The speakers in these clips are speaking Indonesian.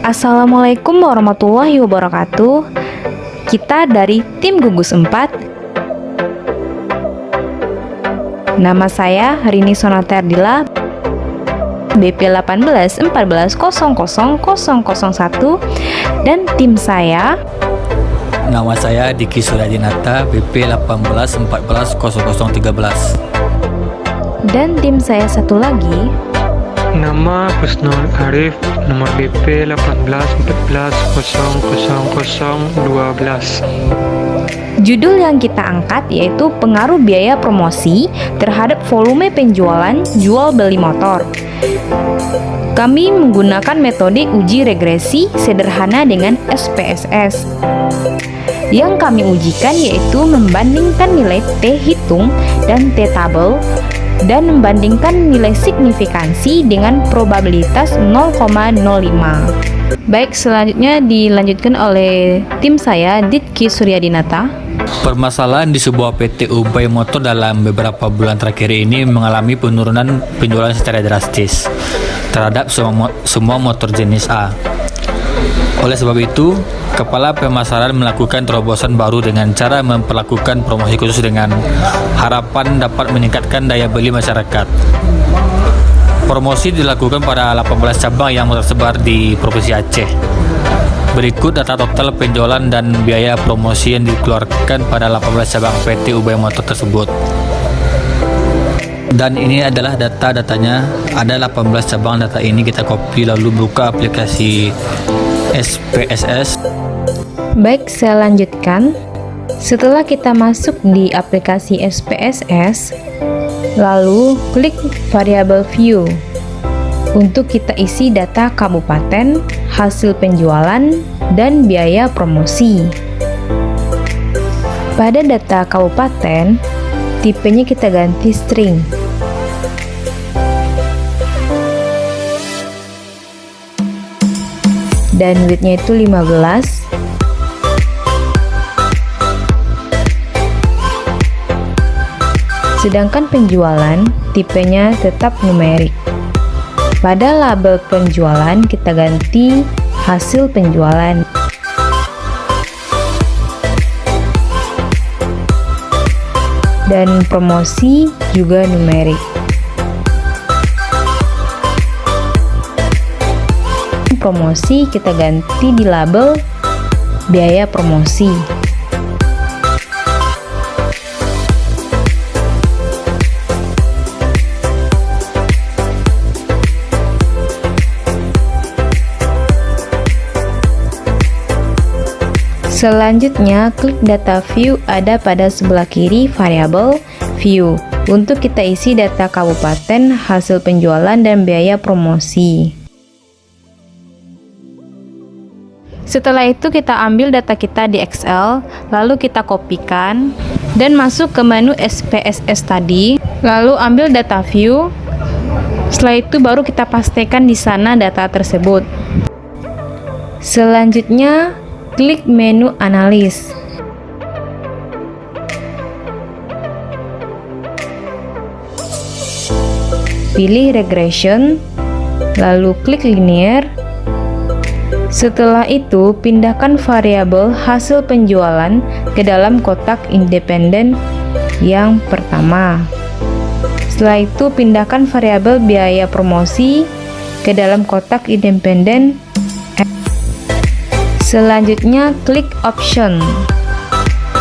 Assalamualaikum warahmatullahi wabarakatuh. Kita dari tim Gugus 4. Nama saya Rini Sonata Ardila, BP 1814000001, dan tim saya. Nama saya Diki Suryadinata, BP 1814000013. Dan tim saya satu lagi. Nama Husnul Arif, nomor BP 1814000012. Judul yang kita angkat yaitu pengaruh biaya promosi terhadap volume penjualan jual beli motor. Kami menggunakan metode uji regresi sederhana dengan SPSS. Yang kami ujikan yaitu membandingkan nilai T hitung dan T tabel dan membandingkan nilai signifikansi dengan probabilitas 0,05. Baik, selanjutnya dilanjutkan oleh tim saya, Diki Suryadinata. Permasalahan di sebuah PT Ubay Motor dalam beberapa bulan terakhir ini mengalami penurunan penjualan secara drastis terhadap semua motor jenis A. Oleh sebab itu, Kepala Pemasaran melakukan terobosan baru dengan cara memperlakukan promosi khusus dengan harapan dapat meningkatkan daya beli masyarakat. Promosi dilakukan pada 18 cabang yang tersebar di Provinsi Aceh. Berikut data total penjualan dan biaya promosi yang dikeluarkan pada 18 cabang PT Ubay Motor tersebut. Dan ini adalah data-datanya. Ada 18 cabang. Data ini kita copy lalu buka aplikasi SPSS. Baik, saya lanjutkan. Setelah kita masuk di aplikasi SPSS, lalu klik variabel view untuk kita isi data kabupaten, hasil penjualan, dan biaya promosi. Pada data kabupaten, tipenya kita ganti string. Dan widthnya itu 15. Sedangkan penjualan tipenya tetap numerik. Pada label penjualan kita ganti hasil penjualan. Dan promosi juga numerik. Promosi kita ganti di label biaya promosi. Selanjutnya, klik data view ada pada sebelah kiri variabel view untuk kita isi data kabupaten, hasil penjualan, dan biaya promosi. Setelah itu kita ambil data kita di Excel, lalu kita kopikan dan masuk ke menu SPSS tadi, lalu ambil data view. Setelah itu baru kita pastikan di sana data tersebut. Selanjutnya, klik menu analis. Pilih regression, lalu klik linear. Setelah itu, pindahkan variabel hasil penjualan ke dalam kotak independen yang pertama. Setelah itu, pindahkan variabel biaya promosi ke dalam kotak independen. Selanjutnya, klik option.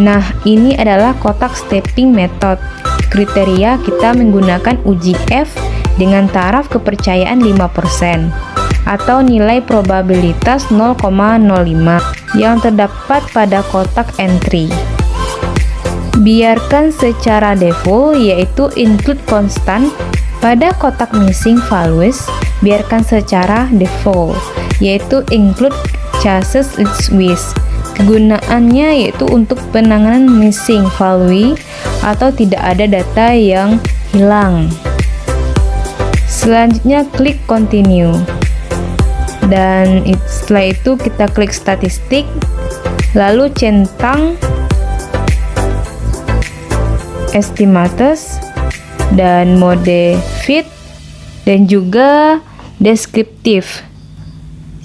Nah, ini adalah kotak stepping method. Kriteria kita menggunakan uji F dengan taraf kepercayaan 5% atau nilai probabilitas 0,05 yang terdapat pada kotak entry. Biarkan secara default, yaitu include constant. Pada kotak missing values, biarkan secara default, yaitu include cases with. Kegunaannya yaitu untuk penanganan missing value atau tidak ada data yang hilang. Selanjutnya klik continue. Dan setelah itu kita klik statistik, lalu centang estimates dan mode fit dan juga deskriptif.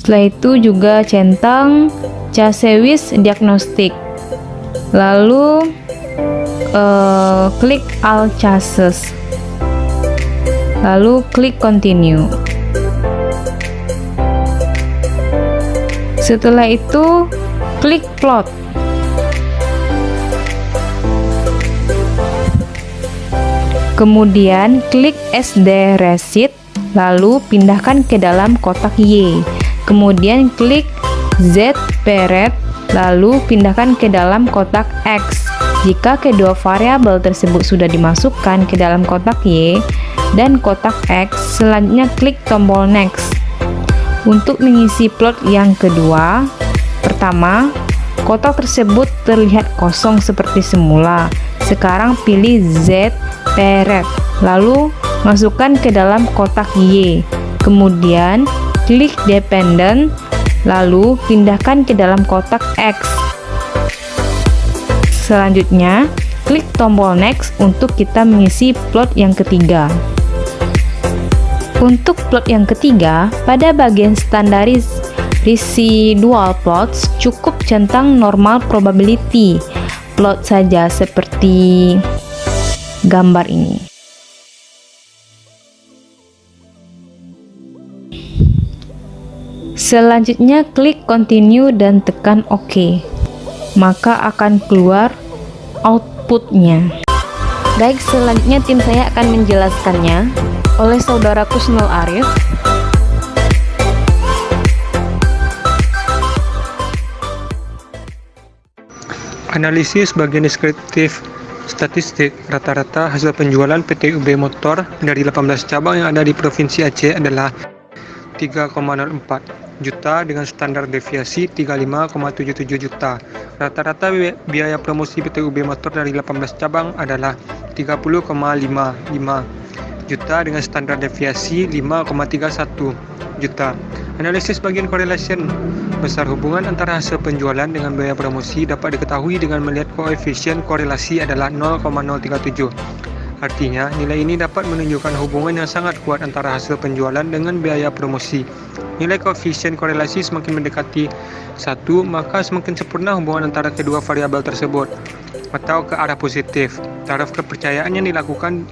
Setelah itu juga centang Casewis Diagnostik. Lalu klik All Cases. Lalu klik Continue. Setelah itu klik Plot. Kemudian klik SD Receipt, lalu pindahkan ke dalam kotak Y. Kemudian klik Z Peret, lalu pindahkan ke dalam kotak X. Jika kedua variabel tersebut sudah dimasukkan ke dalam kotak Y dan kotak X, selanjutnya klik tombol Next. Untuk mengisi plot yang kedua, pertama, kotak tersebut terlihat kosong seperti semula. Sekarang pilih Z Peret, lalu masukkan ke dalam kotak Y. Kemudian klik Dependent, lalu pindahkan ke dalam kotak X. Selanjutnya, klik tombol Next untuk kita mengisi plot yang ketiga. Untuk plot yang ketiga, pada bagian standaris residual plots cukup centang normal probability plot saja seperti gambar ini. Selanjutnya klik Continue dan tekan OK. Maka akan keluar outputnya. Baik, selanjutnya tim saya akan menjelaskannya oleh saudara Kusnul Arif. Analisis bagian deskriptif statistik rata-rata hasil penjualan PT UB Motor dari 18 cabang yang ada di Provinsi Aceh adalah 3,04 juta dengan standar deviasi 35,77 juta. Rata-rata biaya promosi PT UB Motor dari 18 cabang adalah 30,55 juta dengan standar deviasi 5,31 juta. Analisis bagian correlation besar hubungan antara hasil penjualan dengan biaya promosi dapat diketahui dengan melihat koefisien korelasi adalah 0,037. Artinya, nilai ini dapat menunjukkan hubungan yang sangat kuat antara hasil penjualan dengan biaya promosi. Nilai koefisien korelasi semakin mendekati 1, maka semakin sempurna hubungan antara kedua variabel tersebut, atau ke arah positif. Taraf kepercayaan yang dilakukan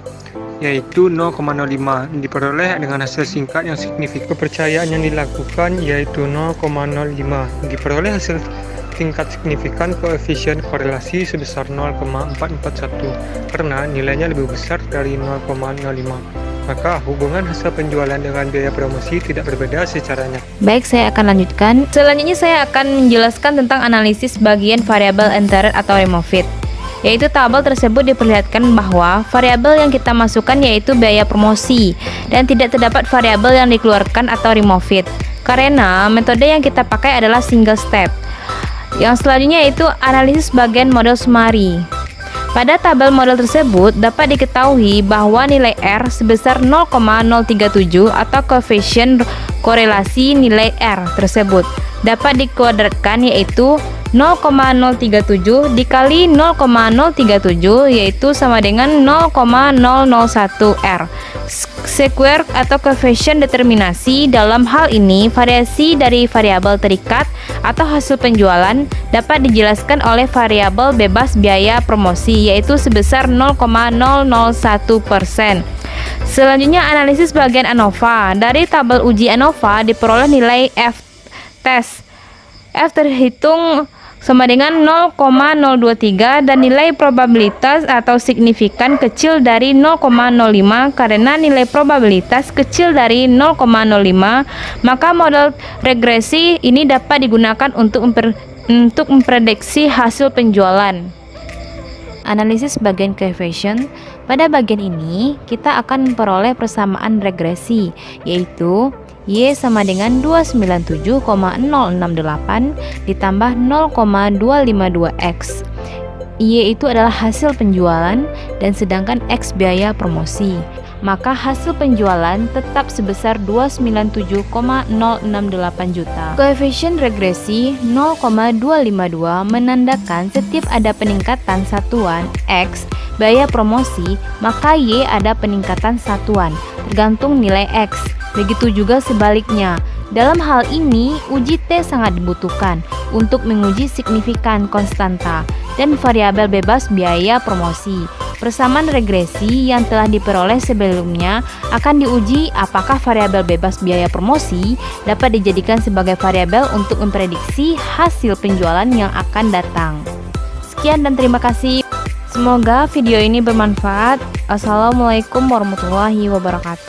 yaitu 0,05 diperoleh dengan hasil singkat yang signifikan. Kepercayaan yang dilakukan yaitu 0,05 diperoleh hasil tingkat signifikan koefisien korelasi sebesar 0,441 karena nilainya lebih besar dari 0,05. Maka hubungan hasil penjualan dengan biaya promosi tidak berbeda secara nyata. Baik, saya akan lanjutkan. Selanjutnya saya akan menjelaskan tentang analisis bagian variabel entered atau removed. Yaitu tabel tersebut diperlihatkan bahwa variabel yang kita masukkan yaitu biaya promosi dan tidak terdapat variabel yang dikeluarkan atau removed karena metode yang kita pakai adalah single step. Yang selanjutnya yaitu analisis bagian model summary. Pada tabel model tersebut dapat diketahui bahwa nilai R sebesar 0,037 atau koefisien korelasi nilai R tersebut dapat dikuadratkan yaitu 0,037 dikali 0,037 yaitu sama dengan 0,001 R square atau koefisien determinasi. Dalam hal ini variasi dari variabel terikat atau hasil penjualan dapat dijelaskan oleh variabel bebas biaya promosi yaitu sebesar 0,001%. Selanjutnya analisis bagian ANOVA. Dari tabel uji ANOVA diperoleh nilai F test. F terhitung sama dengan 0,023 dan nilai probabilitas atau signifikan kecil dari 0,05 karena nilai probabilitas kecil dari 0,05 maka model regresi ini dapat digunakan untuk memprediksi hasil penjualan. Analisis bagian coefficient. Pada bagian ini kita akan memperoleh persamaan regresi yaitu Y sama dengan 297,068 ditambah 0,252X. Y itu adalah hasil penjualan dan sedangkan X biaya promosi. Maka hasil penjualan tetap sebesar 297,068 juta. Koefisien regresi 0,252 menandakan setiap ada peningkatan satuan X biaya promosi, maka Y ada peningkatan satuan tergantung nilai X. Begitu juga sebaliknya, Dalam hal ini, uji T sangat dibutuhkan untuk menguji signifikan konstanta dan variabel bebas biaya promosi. Persamaan regresi yang telah diperoleh sebelumnya akan diuji apakah variabel bebas biaya promosi dapat dijadikan sebagai variabel untuk memprediksi hasil penjualan yang akan datang. Sekian dan terima kasih. Semoga video ini bermanfaat. Assalamualaikum warahmatullahi wabarakatuh.